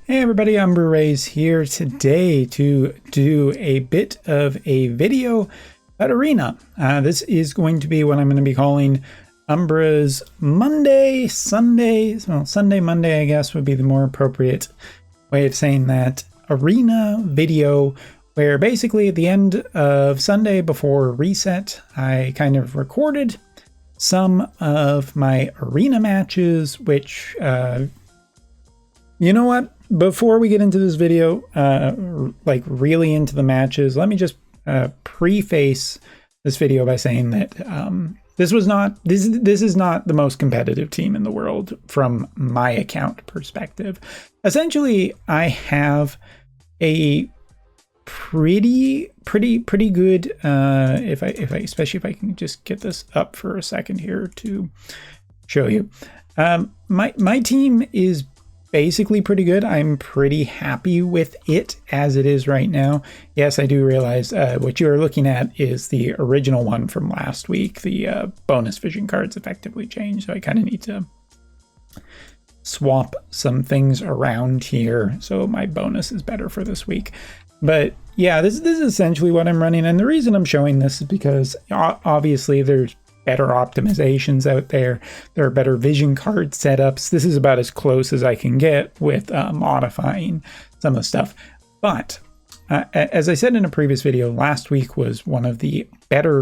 Hey everybody, Umbra here today to do a bit of a video about Arena. This is going to be what I'm going to be calling Umbra's Monday, Monday, I guess would be the more appropriate way of saying that, Arena video, where basically at the end of Sunday before reset, I kind of recorded some of my Arena matches, which, you know what? Before we get into this video, like really into the matches, let me just preface this video by saying that this is not the most competitive team in the world from my account perspective. Essentially, I have a pretty good especially if I can just get this up for a second here to show you. My team is basically pretty good. I'm pretty happy with it as it is right now. Yes, I do realize what you're looking at is the original one from last week. The bonus vision cards effectively changed, so I kind of need to swap some things around here so my bonus is better for this week. But yeah, this is essentially what I'm running, and the reason I'm showing this is because obviously there's better optimizations out there. There are better vision card setups. This is about as close as I can get with modifying some of the stuff. But as I said in a previous video, last week was one of the better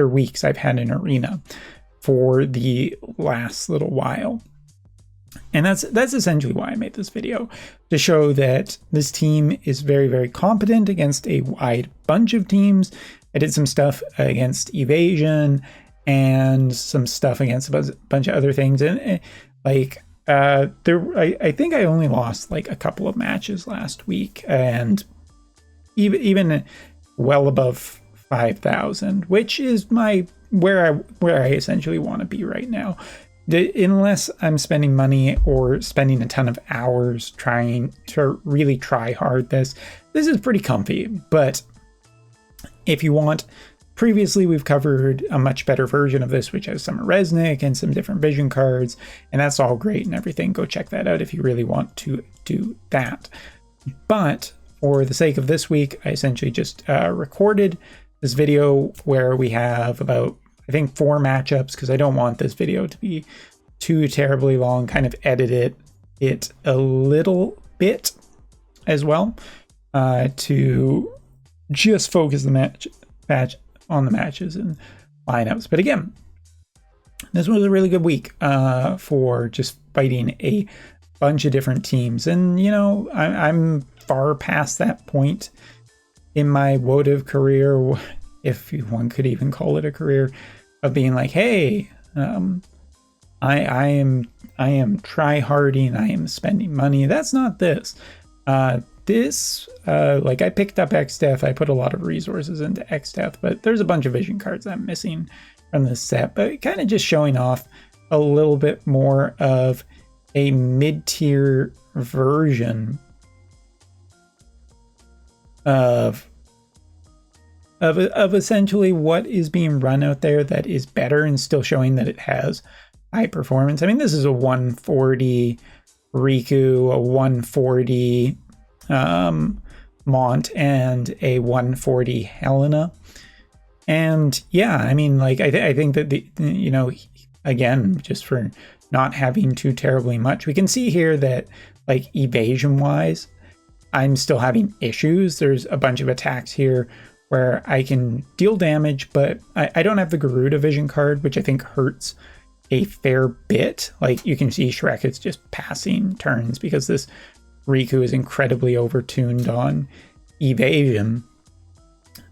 weeks I've had in Arena for the last little while. And that's essentially why I made this video, to show that this team is very, very competent against a wide bunch of teams. I did some stuff against Evasion and some stuff against a bunch of other things. And I think I only lost like a couple of matches last week, and even well above 5,000, which is where I essentially want to be right now. Unless I'm spending money or spending a ton of hours trying to really try hard this is pretty comfy. But if you want, previously we've covered a much better version of this, which has some Resnick and some different vision cards, and that's all great and everything. Go check that out if you really want to do that. But for the sake of this week, I essentially just recorded this video where we have about, I think, 4 matchups, because I don't want this video to be too terribly long. Kind of edited it a little bit as well to just focus the match on the matches and lineups. But again, this was a really good week for just fighting a bunch of different teams. And you know, I'm far past that point in my votive career, if one could even call it a career, of being like, hey, I am try-harding, I am spending money. That's not this. Like, I picked up XDeath, I put a lot of resources into XDeath, but there's a bunch of vision cards I'm missing from this set. But kind of just showing off a little bit more of a mid-tier version of essentially what is being run out there that is better and still showing that it has high performance. I mean, this is a 140 Riku, a 140 Mont, and a 140 Helena. And yeah, I mean, like, I think that you know, again, just for not having too terribly much, we can see here that, like, evasion wise, I'm still having issues. There's a bunch of attacks here where I can deal damage, but I don't have the Garuda vision card, which I think hurts a fair bit. Like, you can see Shrek is just passing turns because this Riku is incredibly overtuned on evasion.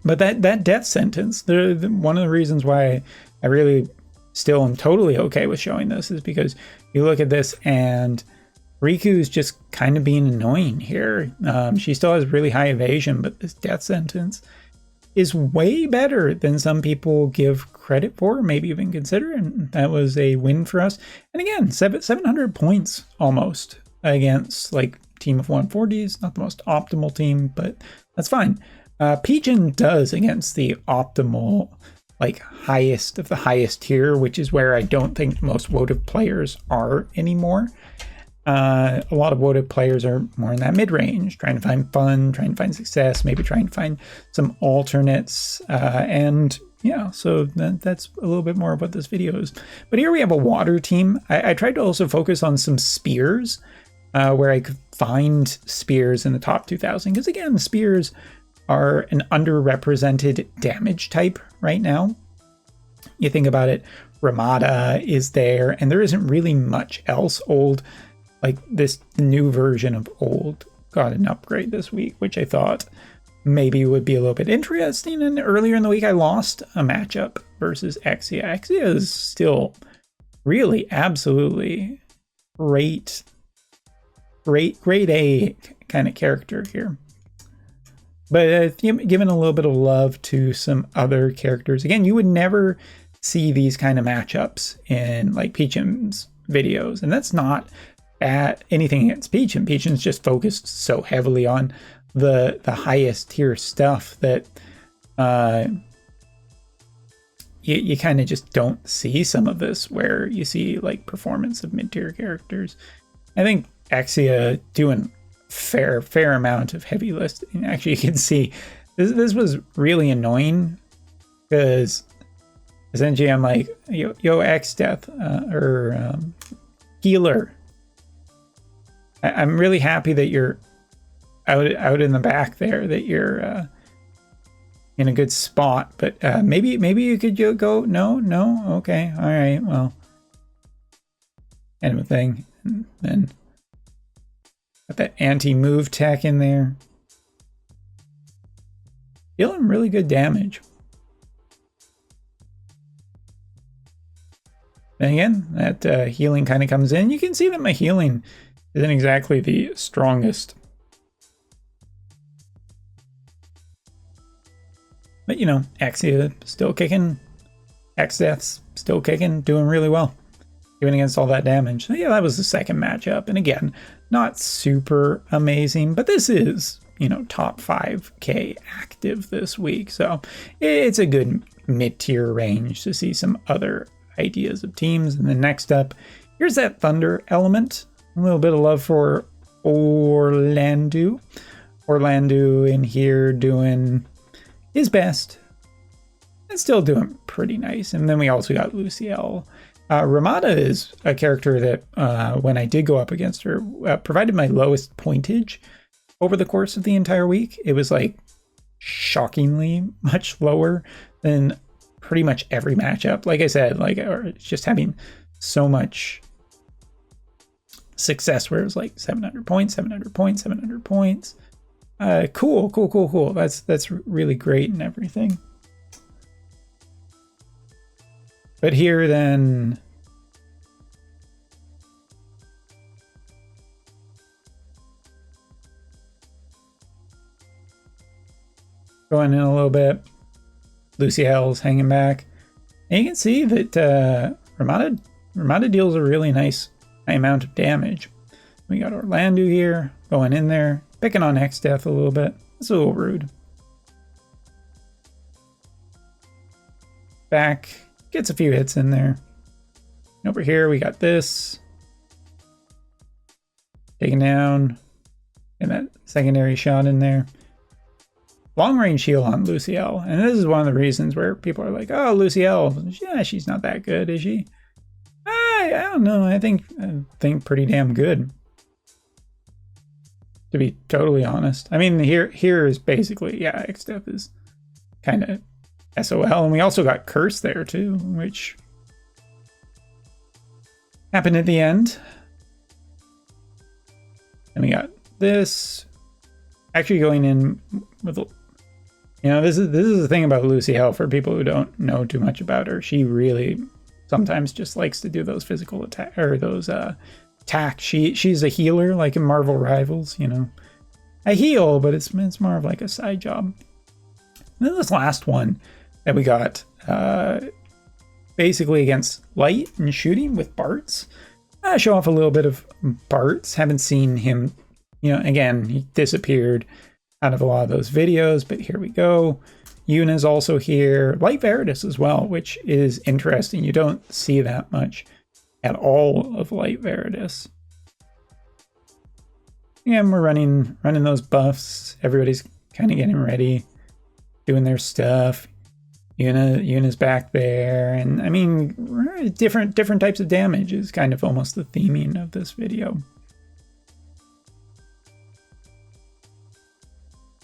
But that death sentence, one of the reasons why I really still am totally okay with showing this is because you look at this and Riku is just kind of being annoying here. She still has really high evasion, but this death sentence is way better than some people give credit for, maybe even consider, and that was a win for us. And again, 700 points almost against, like, team of 140s, not the most optimal team, but that's fine. Pigeon does against the optimal, like, highest of the highest tier, which is where I don't think most votive players are anymore. A lot of WOTA players are more in that mid-range, trying to find fun, trying to find success, maybe trying to find some alternates. And yeah, so that's a little bit more of what this video is. But here we have a water team. I tried to also focus on some spears, where I could find spears in the top 2000. Because again, spears are an underrepresented damage type right now. You think about it, Ramada is there, and there isn't really much else. Like this new version of old got an upgrade this week, which I thought maybe would be a little bit interesting. And earlier in the week, I lost a matchup versus Exia. Exia is still really absolutely great A kind of character here. But given a little bit of love to some other characters. Again, you would never see these kind of matchups in like Peachum's videos, and that's not at anything against Peachum. Peachum's just focused so heavily on the highest tier stuff that you kind of just don't see some of this where you see like performance of mid-tier characters. I think Exia doing fair amount of heavy lifting. Actually, you can see this was really annoying because essentially I'm like, yo X Death or healer. I'm really happy that you're out in the back there, that you're in a good spot, but maybe you could go. No, okay, all right, well, kind of a thing. And then got that anti-move tech in there, dealing really good damage. And again, that healing kind of comes in. You can see that my healing isn't exactly the strongest. But you know, Exia still kicking, X-Death's still kicking, doing really well, even against all that damage. So yeah, that was the second matchup. And again, not super amazing, but this is, you know, top 5K active this week. So it's a good mid-tier range to see some other ideas of teams. And then next up, here's that Thunder element. A little bit of love for Orlando. Orlando in here doing his best and still doing pretty nice. And then we also got Luciel. Ramada is a character that when I did go up against her, provided my lowest pointage over the course of the entire week. It was like shockingly much lower than pretty much every matchup. Like I said, like just having so much success where it was like 700 points, 700 points, 700 points. Cool. That's really great and everything. But here then, going in a little bit, Luciel's hanging back. And you can see that Ramada deals a really nice amount of damage. We got Orlando here going in there, picking on X-Death a little bit. It's a little rude. Back, gets a few hits in there. Over here we got this. Taken down. And that secondary shot in there. Long range heal on Luciel. And this is one of the reasons where people are like, oh, Luciel, yeah, she's not that good, is she? I don't know. I think pretty damn good, to be totally honest. I mean, here is basically, yeah, X-Death is kind of SOL. And we also got Curse there too, which happened at the end. And we got this actually going in with, you know, this is the thing about Luciel for people who don't know too much about her. She really sometimes just likes to do those physical attack or those attacks. She's a healer, like in Marvel Rivals, you know. I heal, but it's more of like a side job. And then this last one that we got, basically against light and shooting with Bartz. I show off a little bit of Bartz. Haven't seen him, you know, again, he disappeared out of a lot of those videos, but here we go. Yuna's also here. Light Veritas as well, which is interesting. You don't see that much at all of Light Veritas. again, we're running those buffs. Everybody's kind of getting ready, doing their stuff. Yuna's back there, and I mean, different types of damage is kind of almost the theming of this video.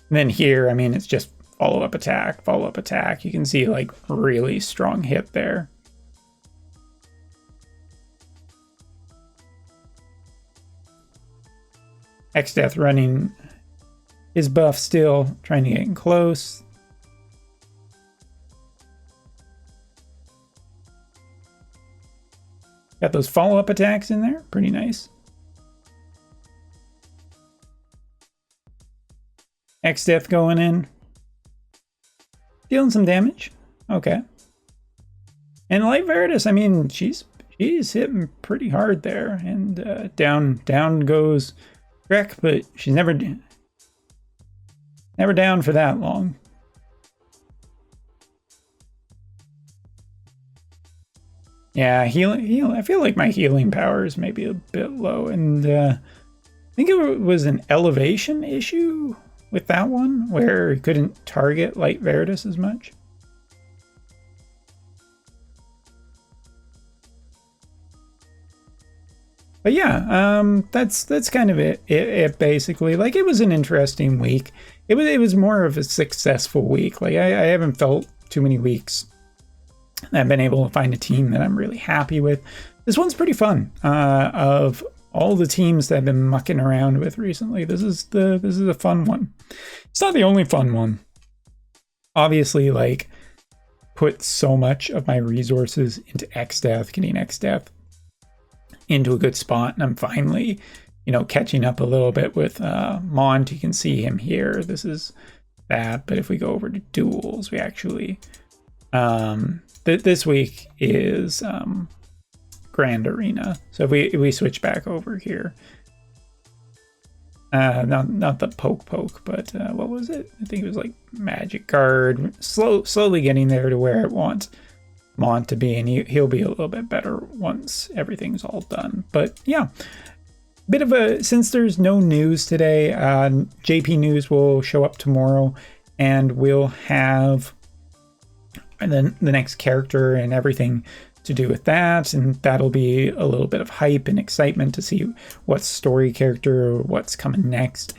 And then here, I mean, it's just follow-up attack, follow-up attack. You can see like really strong hit there. Xdeath running his buff still, trying to get in close. Got those follow-up attacks in there, pretty nice. Xdeath going in. Dealing some damage. Okay. And Light Veritas, I mean, she's hitting pretty hard there. And down goes Grek, but she's never down for that long. Yeah, healing. I feel like my healing power is maybe a bit low, and I think it was an elevation issue with that one, where it couldn't target Light Veritas as much. But yeah, that's kind of it basically. Like, it was an interesting week. It was more of a successful week. Like, I haven't felt too many weeks I've been able to find a team that I'm really happy with. This one's pretty fun. Of all the teams that I've been mucking around with recently, this is a fun one. It's not the only fun one. Obviously, like, put so much of my resources into Xdeath, getting Xdeath into a good spot, and I'm finally, you know, catching up a little bit with Mont. You can see him here. This is that. But if we go over to duels, we actually this week is Grand Arena. So if we switch back over here, not the poke, but what was it? I think it was like Magic Guard. Slowly getting there to where it wants Mont to be, and he'll be a little bit better once everything's all done. But yeah, bit of a, since there's no news today, JP News will show up tomorrow, and we'll have the next character and everything to do with that, and that'll be a little bit of hype and excitement to see what story character or what's coming next.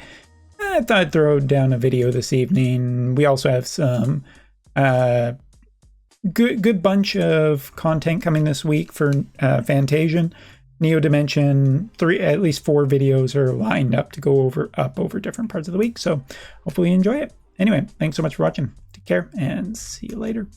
I thought I'd throw down a video this evening. We also have some good bunch of content coming this week for Fantasian. Neo Dimension, at least 4 videos are lined up to go over different parts of the week, so hopefully you enjoy it. Anyway, thanks so much for watching. Take care and see you later.